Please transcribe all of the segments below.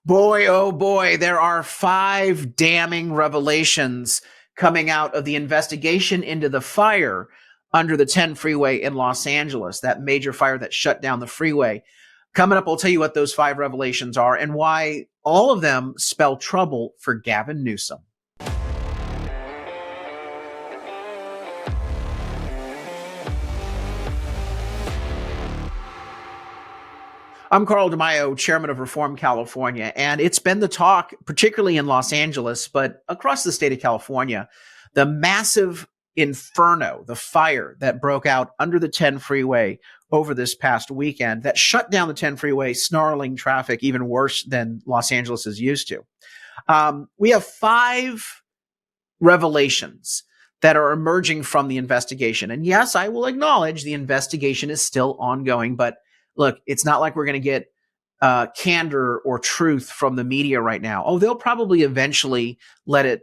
Boy, oh boy, there are 5 damning revelations coming out of the investigation into the fire under the 10 freeway in Los Angeles, that major fire that shut down the freeway. Coming up, I'll tell you what those 5 revelations are and why all of them spell trouble for Gavin Newsom. I'm Carl DeMaio, chairman of Reform California, and it's been the talk, particularly in Los Angeles, but across the state of California, the massive inferno, the fire that broke out under the 10 freeway over this past weekend that shut down the 10 freeway, snarling traffic even worse than Los Angeles is used to. We have 5 revelations that are emerging from the investigation. And yes, I will acknowledge the investigation is still ongoing, but look, it's not like we're going to get candor or truth from the media right now. Oh, they'll probably eventually let it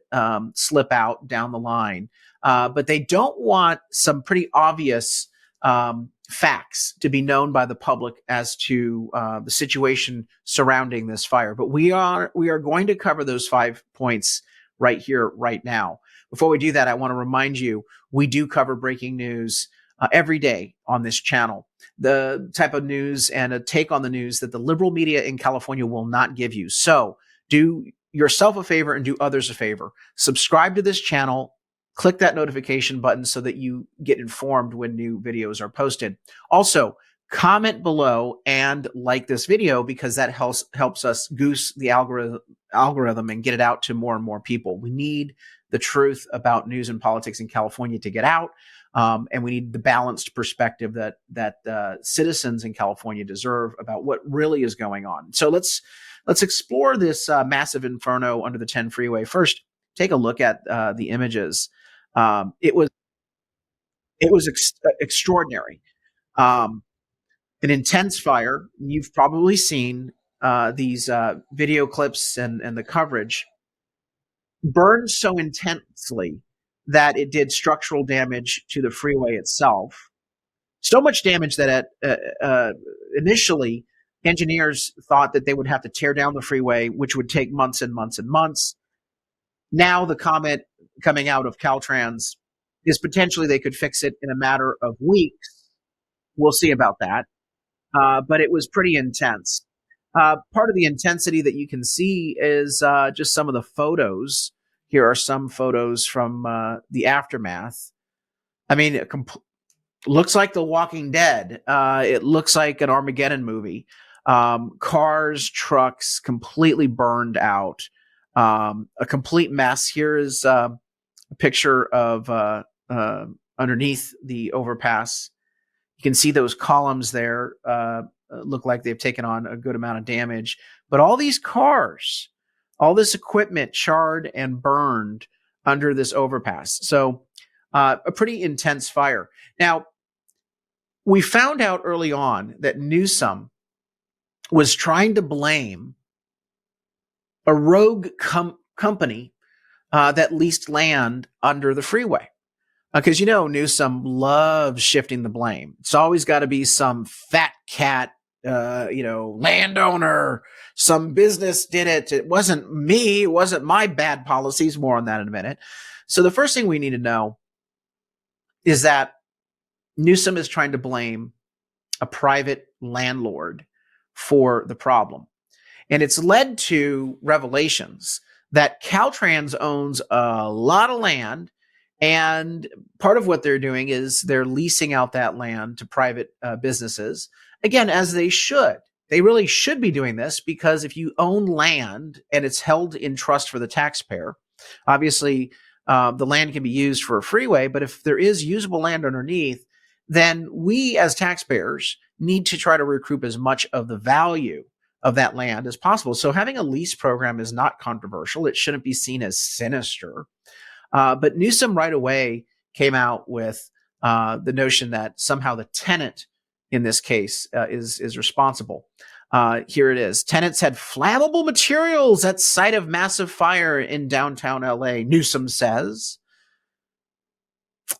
slip out down the line. But they don't want some pretty obvious facts to be known by the public as to the situation surrounding this fire. But we are going to cover those 5 points right here, right now. Before we do that, I want to remind you, we do cover breaking news every day on this channel. The type of news and a take on the news that the liberal media in California will not give you. So do yourself a favor and do others a favor. Subscribe to this channel, click that notification button so that you get informed when new videos are posted. Also, comment below and like this video because that helps us goose the algorithm and get it out to more and more people. We need the truth about news and politics in California to get out. And we need the balanced perspective that citizens in California deserve about what really is going on. So let's explore this massive inferno under the 10 freeway. First, take a look at the images. It was extraordinary. An intense fire. You've probably seen these video clips and the coverage. Burned so intensely that it did structural damage to the freeway itself. So much damage that initially engineers thought that they would have to tear down the freeway, which would take months and months and months. Now the comment coming out of Caltrans is potentially they could fix it in a matter of weeks. We'll see about that. But it was pretty intense. Part of the intensity that you can see is just some of the photos. Here are some photos from the aftermath. I mean, it looks like The Walking Dead. It looks like an Armageddon movie. Cars, trucks, completely burned out. A complete mess. Here is a picture of underneath the overpass. You can see those columns there look like they've taken on a good amount of damage. But all these cars, all this equipment charred and burned under this overpass. So a pretty intense fire. Now, we found out early on that Newsom was trying to blame a rogue company that leased land under the freeway. Because, Newsom loves shifting the blame. It's always got to be some fat cat, landowner, some business did it. It wasn't me. It wasn't my bad policies. More on that in a minute. So the first thing we need to know is that Newsom is trying to blame a private landlord for the problem. And it's led to revelations that Caltrans owns a lot of land. And part of what they're doing is they're leasing out that land to private businesses. Again, as they should. They really should be doing this because if you own land and it's held in trust for the taxpayer, obviously the land can be used for a freeway, but if there is usable land underneath, then we as taxpayers need to try to recoup as much of the value of that land as possible. So having a lease program is not controversial. It shouldn't be seen as sinister. But Newsom right away came out with the notion that somehow the tenant in this case is responsible. Here it is. Tenants had flammable materials at site of massive fire in downtown LA, Newsom says.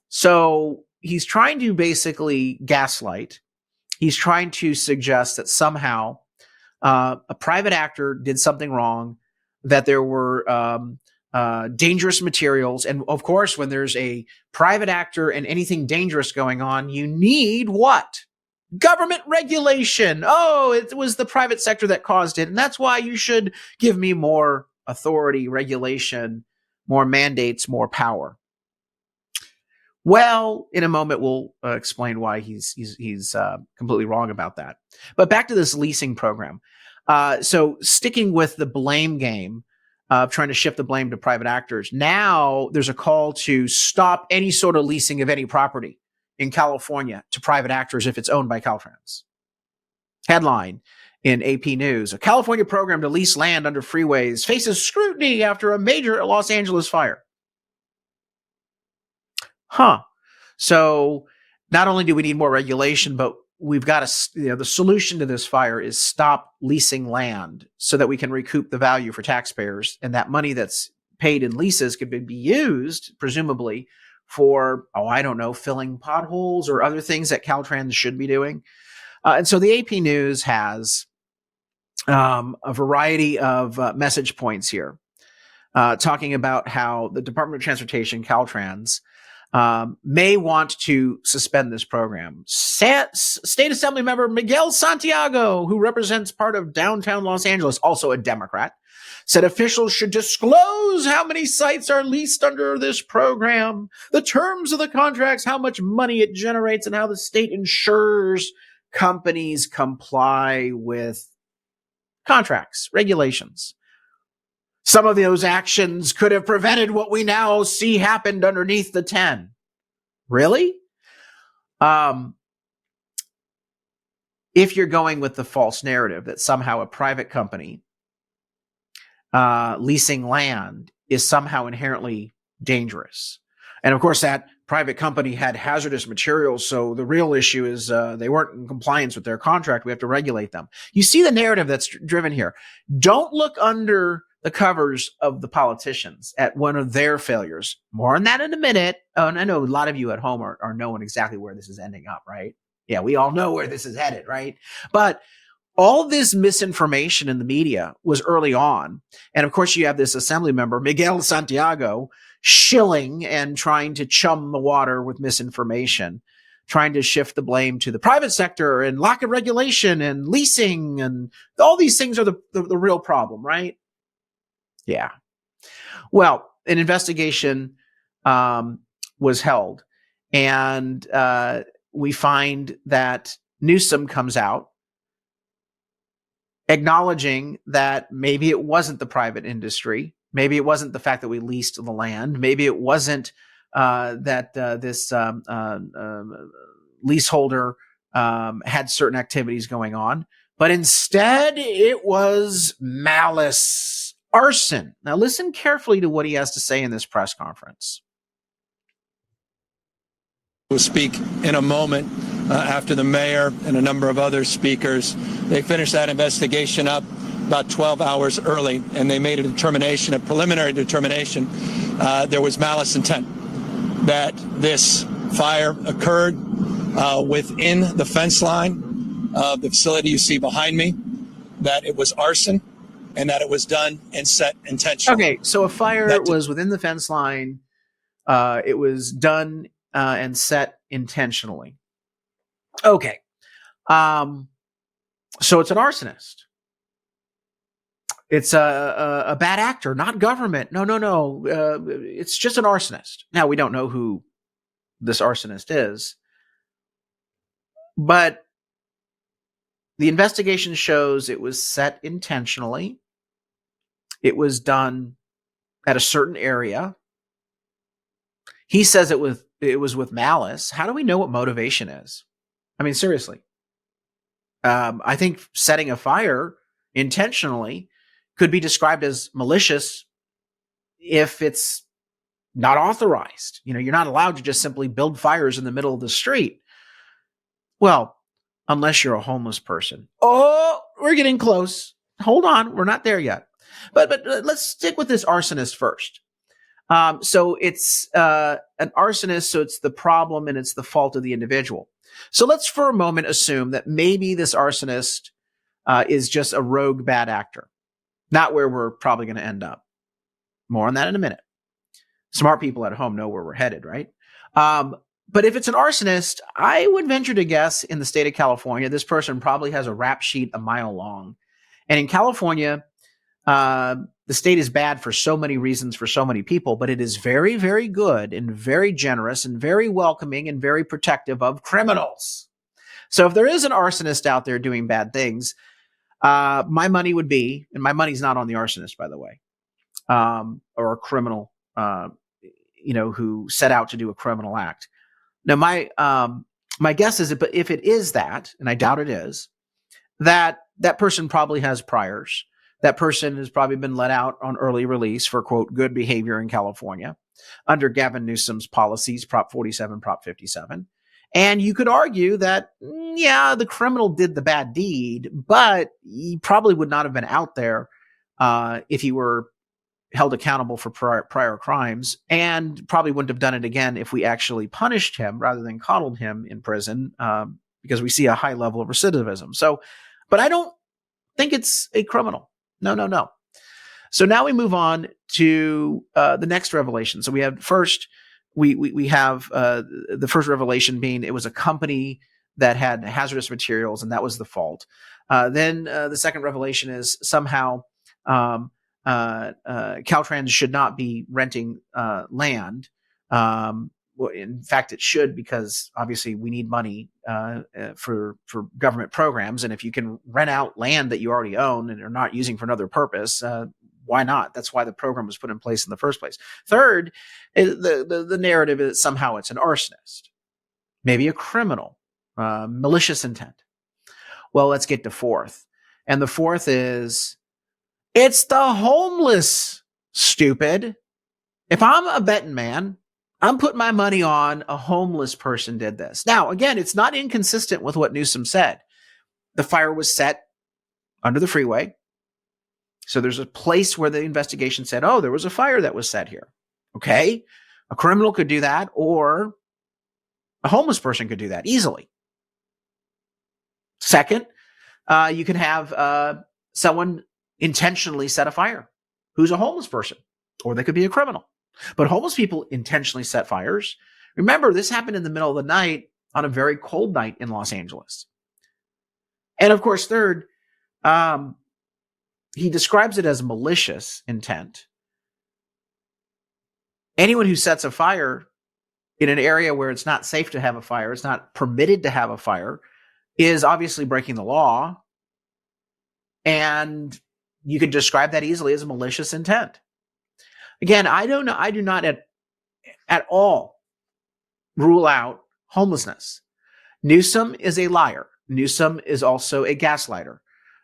So he's trying to basically gaslight. He's trying to suggest that somehow a private actor did something wrong, that there were dangerous materials. And of course, when there's a private actor and anything dangerous going on, you need what? Government regulation. Oh, it was the private sector that caused it. And that's why you should give me more authority, regulation, more mandates, more power. Well, in a moment, we'll explain why he's completely wrong about that. But back to this leasing program. So sticking with the blame game of trying to shift the blame to private actors, now there's a call to stop any sort of leasing of any property in California to private actors if it's owned by Caltrans. Headline in AP News: a California program to lease land under freeways faces scrutiny after a major Los Angeles fire. So not only do we need more regulation, but we've got to, the solution to this fire is stop leasing land so that we can recoup the value for taxpayers. And that money that's paid in leases could be used, presumably, for, filling potholes or other things that Caltrans should be doing. And so the AP News has a variety of message points here, talking about how the Department of Transportation, Caltrans, may want to suspend this program. State Assembly member Miguel Santiago, who represents part of downtown Los Angeles, also a Democrat, said officials should disclose how many sites are leased under this program, the terms of the contracts, how much money it generates, and how the state ensures companies comply with contracts, regulations. Some of those actions could have prevented what we now see happened underneath the 10. Really? If you're going with the false narrative that somehow a private company leasing land is somehow inherently dangerous. And of course, that private company had hazardous materials. So the real issue is they weren't in compliance with their contract. We have to regulate them. You see the narrative that's driven here. Don't look under the covers of the politicians at one of their failures. More on that in a minute. Oh, and I know a lot of you at home are knowing exactly where this is ending up, right? Yeah, we all know where this is headed, right? But all this misinformation in the media was early on. And of course, you have this assembly member, Miguel Santiago, shilling and trying to chum the water with misinformation, trying to shift the blame to the private sector and lack of regulation and leasing. And all these things are the real problem, right? Yeah. Well, an investigation was held, and we find that Newsom comes out acknowledging that maybe it wasn't the private industry. Maybe it wasn't the fact that we leased the land. Maybe it wasn't that this leaseholder had certain activities going on, but instead it was malice, arson. Now listen carefully to what he has to say in this press conference. We'll speak in a moment after the mayor and a number of other speakers. They finished that investigation up about 12 hours early, and they made a preliminary determination. There was malice intent, that this fire occurred within the fence line of the facility you see behind me, that it was arson, and that it was done and set intentionally. Okay, so a fire was within the fence line. It was done and set intentionally. Okay. So it's an arsonist. It's a bad actor, not government. No. It's just an arsonist. Now, we don't know who this arsonist is, but the investigation shows it was set intentionally. It was done at a certain area. He says it was with malice. How do we know what motivation is? I mean, seriously. I think setting a fire intentionally could be described as malicious if it's not authorized. You're not allowed to just simply build fires in the middle of the street. Well, unless you're a homeless person. Oh, we're getting close. Hold on. We're not there yet. But let's stick with this arsonist first. So it's an arsonist, so it's the problem and it's the fault of the individual. So let's for a moment assume that maybe this arsonist is just a rogue bad actor. Not where we're probably going to end up. More on that in a minute. Smart people at home know where we're headed, right? But if it's an arsonist, I would venture to guess in the state of California, this person probably has a rap sheet a mile long. And in California, the state is bad for so many reasons for so many people, but it is very, very good and very generous and very welcoming and very protective of criminals. So if there is an arsonist out there doing bad things, my money would be, and my money's not on the arsonist, by the way, or a criminal, who set out to do a criminal act. Now, my guess is, but if it is that, and I doubt it is, that person probably has priors. That person has probably been let out on early release for, quote, good behavior in California under Gavin Newsom's policies, Prop 47, Prop 57. And you could argue that, the criminal did the bad deed, but he probably would not have been out there if he were held accountable for prior crimes, and probably wouldn't have done it again if we actually punished him rather than coddled him in prison, because we see a high level of recidivism. So, but I don't think it's a criminal. No. So now we move on to the next revelation. So we have first, we have the first revelation being it was a company that had hazardous materials, and that was the fault. Then the second revelation is somehow Caltrans should not be renting land. In fact, it should, because obviously we need money for government programs. And if you can rent out land that you already own and are not using for another purpose, why not? That's why the program was put in place in the first place. Third, the narrative is somehow it's an arsonist, maybe a criminal, malicious intent. Well, let's get to fourth. And the fourth is, it's the homeless, stupid. If I'm a betting man, I'm putting my money on a homeless person did this. Now, again, it's not inconsistent with what Newsom said. The fire was set under the freeway. So there's a place where the investigation said, there was a fire that was set here. Okay. A criminal could do that, or a homeless person could do that easily. Second, you can have someone intentionally set a fire who's a homeless person, or they could be a criminal. But homeless people intentionally set fires. Remember, this happened in the middle of the night on a very cold night in Los Angeles. And of course, third, he describes it as malicious intent. Anyone who sets a fire in an area where it's not safe to have a fire, it's not permitted to have a fire, is obviously breaking the law. And you could describe that easily as a malicious intent. Again, I do not at all rule out homelessness. Newsom is a liar. Newsom is also a gaslighter.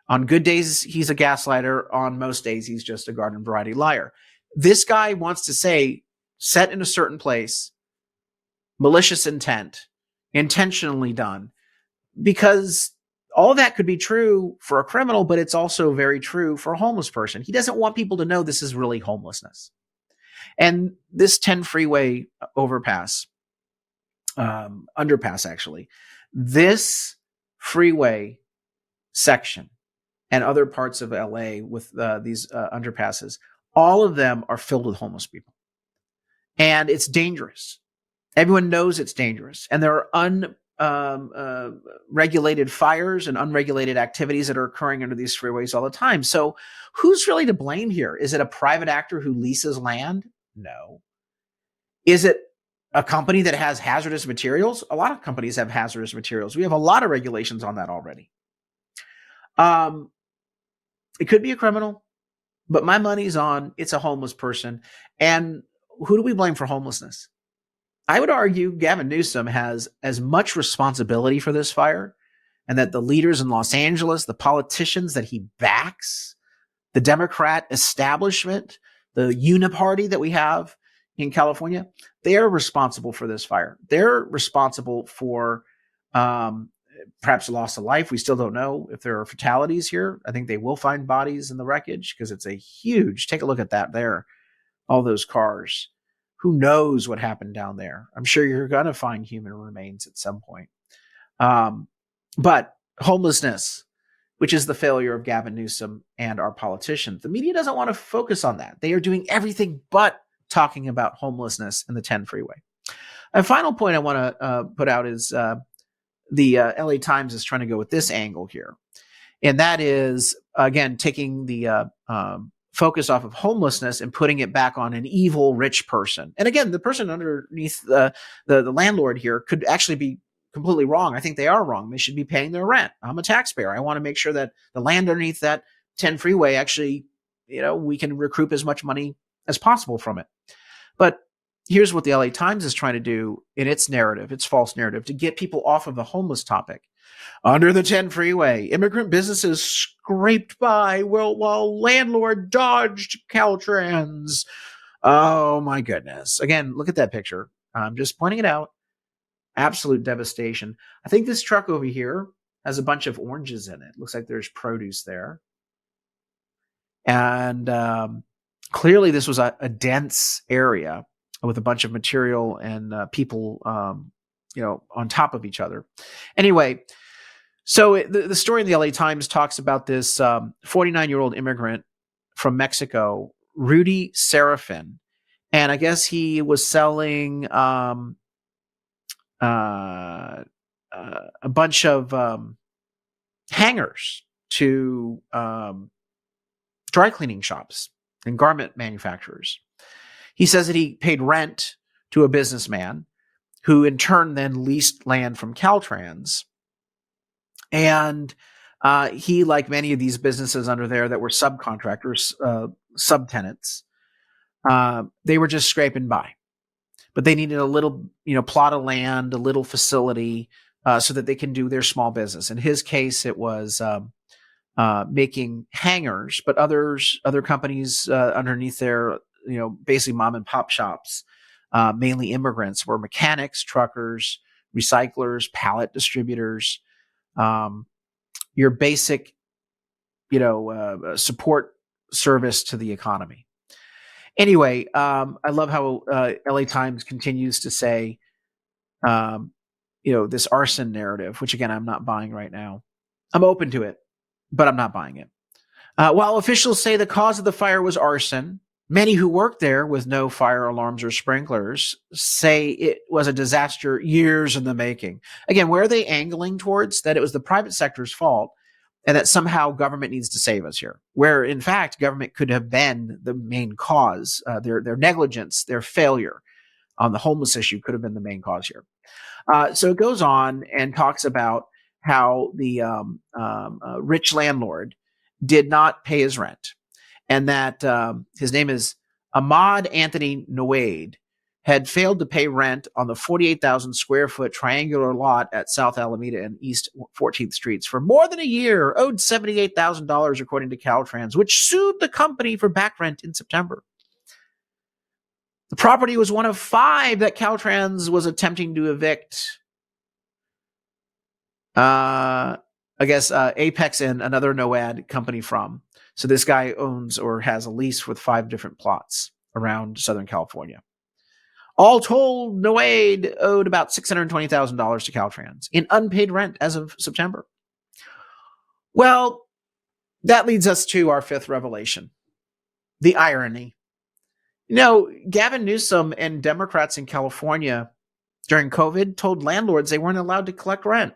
On good days, he's a gaslighter. On most days, he's just a garden variety liar. This guy wants to say, set in a certain place, malicious intent, intentionally done, because all that could be true for a criminal, but it's also very true for a homeless person. He doesn't want people to know this is really homelessness. And this 10 freeway overpass, underpass actually, this freeway section and other parts of LA with these underpasses, all of them are filled with homeless people. And it's dangerous. Everyone knows it's dangerous. And there are regulated fires and unregulated activities that are occurring under these freeways all the time. So who's really to blame here? Is it a private actor who leases land? No. Is it a company that has hazardous materials? A lot of companies have hazardous materials. We have a lot of regulations on that already. It could be a criminal, but my money's on it's a homeless person. And who do we blame for homelessness? I would argue Gavin Newsom has as much responsibility for this fire, and that the leaders in Los Angeles, the politicians that he backs, the Democrat establishment, the uniparty that we have in California, they are responsible for this fire. They're responsible for perhaps loss of life. We still don't know if there are fatalities here. I think they will find bodies in the wreckage because it's a huge, take a look at that there, all those cars. Who knows what happened down there? I'm sure you're going to find human remains at some point. But homelessness which is the failure of Gavin Newsom and our politicians. The media doesn't want to focus on that. They are doing everything but talking about homelessness and the 10 freeway. A final point I want to put out is the LA Times is trying to go with this angle here. And that is, again, taking the focus off of homelessness and putting it back on an evil rich person. And again, the person underneath the landlord here could actually be completely wrong. I think they are wrong. They should be paying their rent. I'm a taxpayer. I want to make sure that the land underneath that 10 freeway actually, we can recoup as much money as possible from it. But here's what the LA Times is trying to do in its narrative, its false narrative, to get people off of the homeless topic. Under the 10 freeway, immigrant businesses scraped by while landlord dodged Caltrans. Oh my goodness. Again, look at that picture. I'm just pointing it out. Absolute devastation. I think this truck over here has a bunch of oranges in it. Looks like there's produce there. And clearly this was a dense area with a bunch of material and people, on top of each other. Anyway, so the story in the LA Times talks about this 49-year-old immigrant from Mexico, Rudy Serafin. And I guess he was selling a bunch of hangers to dry cleaning shops and garment manufacturers. He says that he paid rent to a businessman who in turn then leased land from Caltrans. And he, like many of these businesses under there that were subcontractors, subtenants, they were just scraping by. But they needed a little, plot of land, a little facility, so that they can do their small business. In his case, it was making hangers, but other companies underneath there, basically mom and pop shops, mainly immigrants, were mechanics, truckers, recyclers, pallet distributors, your basic, support service to the economy. Anyway, I love how LA Times continues to say, this arson narrative, which again, I'm not buying right now. I'm open to it, but I'm not buying it. While officials say the cause of the fire was arson, many who worked there with no fire alarms or sprinklers say it was a disaster years in the making. Again, where are they angling towards? That it was the private sector's fault and that somehow government needs to save us here, where in fact government could have been the main cause. Their negligence, their failure on the homeless issue could have been the main cause here. So it goes on and talks about how the rich landlord did not pay his rent, and that his name is Ahmad Anthony Noaid, had failed to pay rent on the 48,000 square foot triangular lot at South Alameda and East 14th Streets for more than a year, owed $78,000 according to Caltrans, which sued the company for back rent in September. The property was one of 5 that Caltrans was attempting to evict. I guess Apex and another Noad company from. So this guy owns or has a lease with 5 different plots around Southern California. All told, Noaid owed about $620,000 to Caltrans in unpaid rent as of September. Well, that leads us to our 5th revelation, the irony. Gavin Newsom and Democrats in California during COVID told landlords they weren't allowed to collect rent,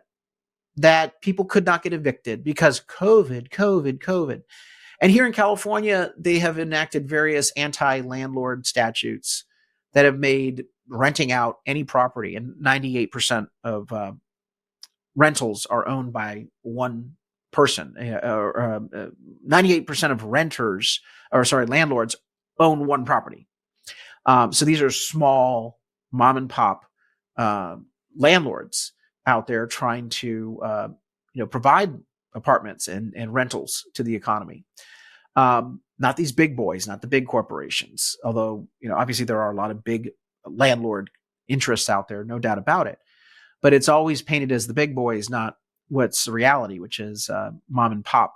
that people could not get evicted because COVID. And here in California, they have enacted various anti-landlord statutes that have made renting out any property, and 98% of rentals are owned by one person. 98% of landlords own one property. So these are small mom and pop landlords out there trying to provide apartments and rentals to the economy. Not these big boys, not the big corporations, although obviously there are a lot of big landlord interests out there, no doubt about it. But it's always painted as the big boys, not what's the reality, which is mom and pop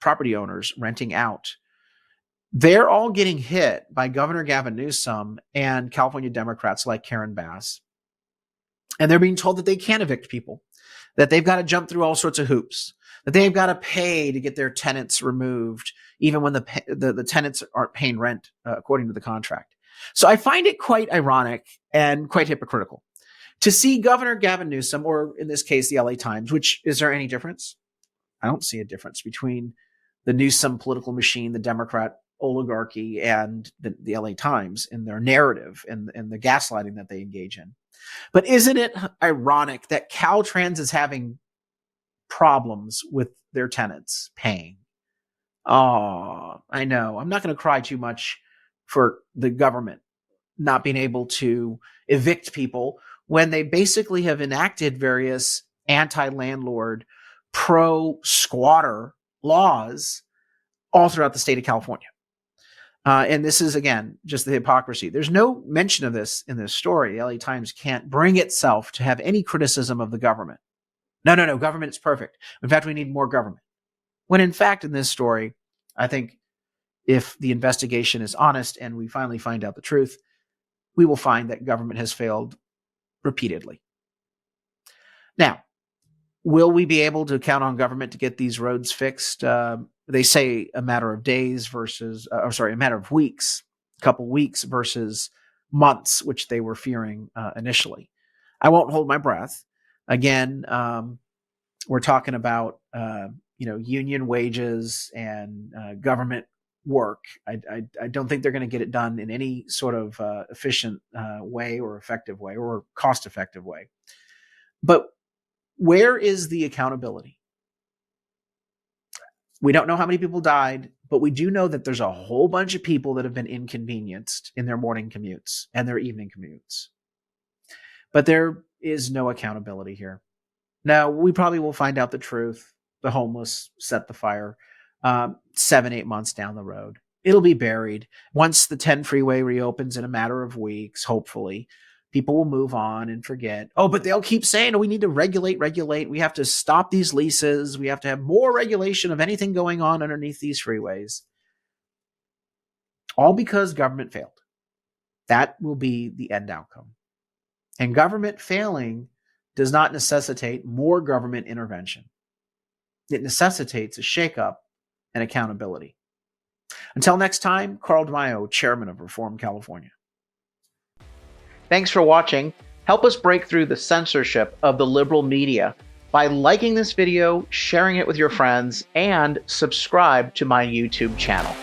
property owners renting out. They're all getting hit by Governor Gavin Newsom and California Democrats like Karen Bass. And they're being told that they can't evict people, that they've got to jump through all sorts of hoops, that they've got to pay to get their tenants removed, even when the tenants aren't paying rent according to the contract. So I find it quite ironic and quite hypocritical to see Governor Gavin Newsom, or in this case, the LA Times, which, is there any difference? I don't see a difference between the Newsom political machine, the Democrat oligarchy, and the LA Times in their narrative and the gaslighting that they engage in. But isn't it ironic that Caltrans is having problems with their tenants paying? Oh, I know. I'm not going to cry too much for the government not being able to evict people when they basically have enacted various anti-landlord, pro-squatter laws all throughout the state of California. And this is, again, just the hypocrisy. There's no mention of this in this story. The LA Times can't bring itself to have any criticism of the government. No, government is perfect. In fact, we need more government. When in fact, in this story, I think if the investigation is honest and we finally find out the truth, we will find that government has failed repeatedly. Now, will we be able to count on government to get these roads fixed? They say a matter of days versus, a matter of weeks, a couple weeks versus months, which they were fearing initially. I won't hold my breath. Again, we're talking about union wages and government work. I don't think they're going to get it done in any sort of efficient way or effective way or cost-effective way. But where is the accountability? We don't know how many people died, but we do know that there's a whole bunch of people that have been inconvenienced in their morning commutes and their evening commutes. But there is no accountability here. Now, we probably will find out the truth. The homeless set the fire 7-8 months down the road. It'll be buried. Once the 10 freeway reopens in a matter of weeks, hopefully, people will move on and forget. Oh, but they'll keep saying, oh, we need to regulate. We have to stop these leases. We have to have more regulation of anything going on underneath these freeways. All because government failed. That will be the end outcome. And government failing does not necessitate more government intervention. It necessitates a shakeup and accountability. Until next time, Carl DeMaio, Chairman of Reform California. Thanks for watching. Help us break through the censorship of the liberal media by liking this video, sharing it with your friends, and subscribe to my YouTube channel.